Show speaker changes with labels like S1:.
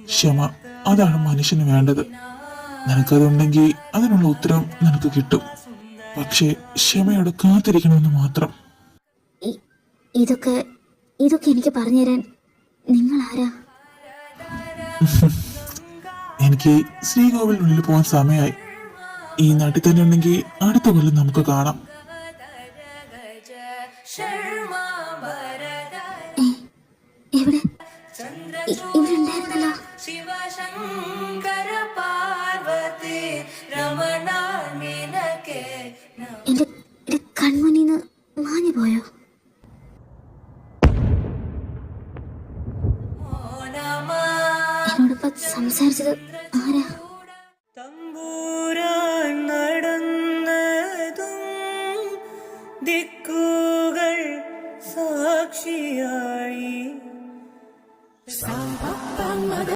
S1: ക്ഷമ, അതാണ് മനുഷ്യന് വേണ്ടത്. നിനക്കതുണ്ടെങ്കിൽ അതിനുള്ള ഉത്തരം നിനക്ക് കിട്ടും. പക്ഷേ ക്ഷമയോടെ കാത്തിരിക്കണമെന്ന് മാത്രം.
S2: ഇതൊക്കെ ഇതൊക്കെ എനിക്ക് പറഞ്ഞുതരാൻ നിങ്ങൾ ആരാ?
S1: എനിക്ക് ശ്രീകോവിലിനുള്ളിൽ പോകാൻ സമയമായി. ഈ നാട്ടിൽ തന്നെ ഉണ്ടെങ്കിൽ അടുത്ത കൊല്ലം നമുക്ക് കാണാം.
S2: എവിടെ? ഇവിടെ ഉണ്ടായിരുന്നല്ലോ. എന്റെ കൺമുന്നിന്ന് മാഞ്ഞു പോയോ? എന്നോടൊപ്പം സംസാരിച്ചത് ആരാ?